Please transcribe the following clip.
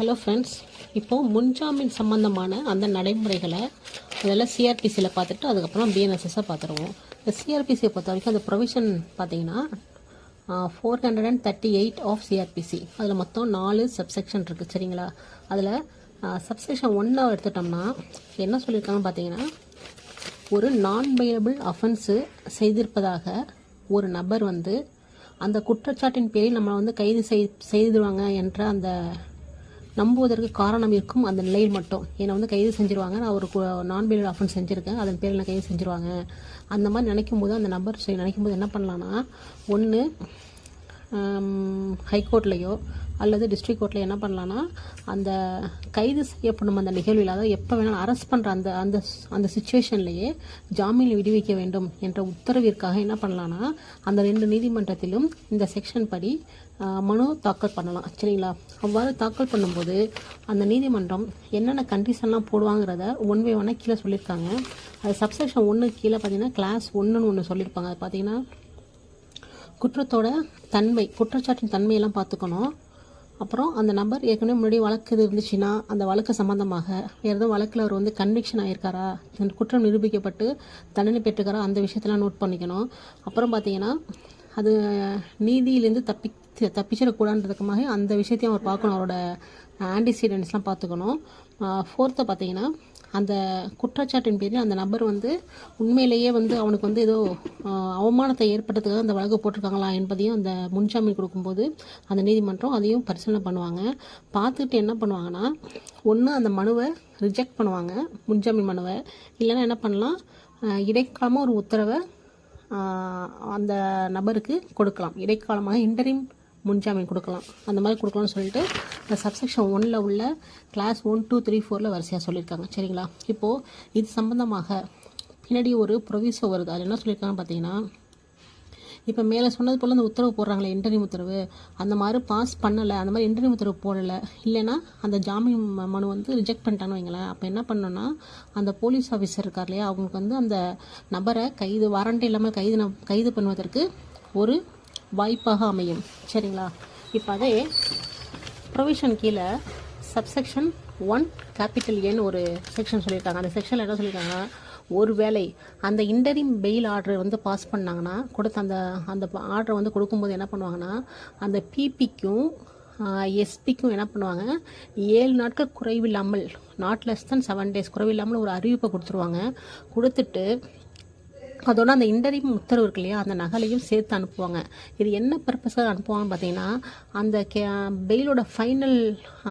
Hello friends, இப்போது முன்ஜாமீன் சம்மந்தமான அந்த நடைமுறைகளை அதெல்லாம் சிஆர்பிசியில் பார்த்துட்டு அதுக்கப்புறம் பிஎன்எஸ்எஸ்ஸை பார்த்துருவோம். இந்த சிஆர்பிசியை பொறுத்த வரைக்கும் அந்த ப்ரொவிஷன் பார்த்தீங்கன்னா 438 ஆஃப் சிஆர்பிசி. அதில் மொத்தம் 4 சப்செக்ஷன் இருக்குது. சரிங்களா? அதில் சப்செக்ஷன் 1 எடுத்துட்டோம்னா என்ன சொல்லியிருக்காங்கன்னு பார்த்தீங்கன்னா, ஒரு நான் பெயிலபிள் அஃபென்ஸு செய்திருப்பதாக ஒரு நபர் அந்த குற்றச்சாட்டின் பேரில் நம்மளை கைது செய்துடுவாங்க என்ற அந்த நம்புவதற்கு காரணம் இருக்கும் அந்த நிலையில் மட்டும் என்னை கைது செஞ்சுருவாங்க, நான் ஒரு நான் பெயிலபிள் அஃபென்ஸ் செஞ்சுருக்கேன், அதன் பேரில் நான் கைது செஞ்சுருவாங்க அந்த மாதிரி நினைக்கும் போது அந்த நபர் நினைக்கும் போது என்ன பண்ணலான்னா, ஒன்று ஹைகோர்ட்லேயோ அல்லது டிஸ்ட்ரிக்ட் கோர்ட்டில் என்ன பண்ணலான்னா, அந்த கைது செய்யப்படும் அந்த நிகழ்வில், அதாவது எப்போ வேணாலும் அரெஸ்ட் பண்ணுற அந்த அந்த அந்த சுச்சுவேஷன்லேயே ஜாமீனில் விடுவிக்க வேண்டும் என்ற உத்தரவிற்காக என்ன பண்ணலான்னா, அந்த 2 நீதிமன்றத்திலும் இந்த செக்ஷன் படி மனு தாக்கல் பண்ணலாம். சரிங்களா? அவ்வாறு தாக்கல் பண்ணும்போது அந்த நீதிமன்றம் என்னென்ன கண்டிஷன்லாம் போடுவாங்கிறத 1 by 1 கீழே சொல்லியிருக்காங்க. அது சப்செக்ஷன் 1 கீழே பார்த்தீங்கன்னா கிளாஸ் 1ன்னு ஒன்று சொல்லியிருப்பாங்க. அது பார்த்தீங்கன்னா குற்றத்தோட தன்மை, குற்றச்சாட்டின் தன்மையெல்லாம் பார்த்துக்கணும். அப்புறம் அந்த நபர் ஏற்கனவே முன்னாடி வழக்கு இருந்துச்சுன்னா அந்த வழக்கு சம்மந்தமாக வேறு எதுவும் வழக்கில் அவர் கன்விக்ஷன் ஆகியிருக்காரா, குற்றம் நிரூபிக்கப்பட்டு தண்டனை பெற்றுக்காரா, அந்த விஷயத்தெல்லாம் நோட் பண்ணிக்கணும். அப்புறம் பார்த்தீங்கன்னா அது நீதியிலேருந்து தப்பிச்சிடக்கூடாதுன்றதுக்காக அந்த விஷயத்தையும் அவர் பார்க்கணும். அவரோட ஆன்டிசிடென்ட்ஸ்லாம் பார்த்துக்கணும். 4th பார்த்தீங்கன்னா அந்த குற்றச்சாட்டின் பேரில் அந்த நபர் உண்மையிலேயே அவனுக்கு ஏதோ அவமானத்தை ஏற்படுறதுக்காக அந்த வழக்கு போட்டிருக்காங்களா என்பதையும் அந்த முன்ஜாமீன் கொடுக்கும்போது அந்த நீதிமன்றம் அதையும் பரிசீலனை பண்ணுவாங்க. பார்த்துட்டு என்ன பண்ணுவாங்கன்னா, ஒன்று அந்த மனுவை ரிஜெக்ட் பண்ணுவாங்க, முன்ஜாமீன் மனுவை. இல்லைன்னா என்ன பண்ணலாம், இடைக்காலமாக ஒரு உத்தரவை அந்த நபருக்கு கொடுக்கலாம். இடைக்காலமாக இன்டரிம் முன்ஜாமீன் கொடுக்கலாம், அந்த மாதிரி கொடுக்கலாம்னு சொல்லிட்டு இந்த சப்செக்ஷன் 1ல் உள்ள கிளாஸ் 1, 2, 3, 4ல் வரிசையாக சொல்லியிருக்காங்க. சரிங்களா? இப்போது இது சம்மந்தமாக பின்னாடி ஒரு ப்ரொவிசோ வருது. அது என்ன சொல்லியிருக்காங்கன்னு பார்த்தீங்கன்னா, இப்போ மேலே சொன்னது போல் அந்த உத்தரவு போடுறாங்களே, இன்டரிம் உத்தரவு, அந்த மாதிரி பாஸ் பண்ணலை, அந்த மாதிரி இன்டரிம் உத்தரவு போடலை, இல்லைன்னா அந்த ஜாமீன் மனு ரிஜெக்ட் பண்ணிட்டான்னு வைங்களேன். அப்போ என்ன பண்ணோன்னா, அந்த போலீஸ் ஆஃபீஸர் இருக்கார் இல்லையா, அவங்களுக்கு அந்த நபரை வாரண்டி இல்லாமல் கைது பண்ணுவதற்கு ஒரு வாய்ப்பாக அமையும். சரிங்களா? இப்போ அதே ப்ரொவிஷன் கீழே சப்செக்ஷன் 1 கேபிட்டல் ஏன்னு ஒரு செக்ஷன் சொல்லியிருக்காங்க. அந்த செக்ஷனில் என்ன சொல்லியிருக்காங்கன்னா, ஒரு வேளை அந்த இன்டரிம் பெயில் ஆர்டர் பாஸ் பண்ணாங்கன்னா, கொடுத்த அந்த ஆர்டரை கொடுக்கும்போது என்ன பண்ணுவாங்கன்னா, அந்த பிபிக்கும் எஸ்பிக்கும் என்ன பண்ணுவாங்க, 7 நாட்கள் குறைவில்லாமல், நாட் லெஸ் தென் 7 days குறைவில்லாமல் ஒரு அறிவிப்பை கொடுத்துருவாங்க. கொடுத்துட்டு அதோட அந்த இன்டரிம் உத்தரவு இருக்கு இல்லையா, அந்த நகலையும் சேர்த்து அனுப்புவாங்க. இது என்ன பர்பஸாக அனுப்புவாங்கன்னு பார்த்தீங்கன்னா, அந்த பெயிலோட ஃபைனல்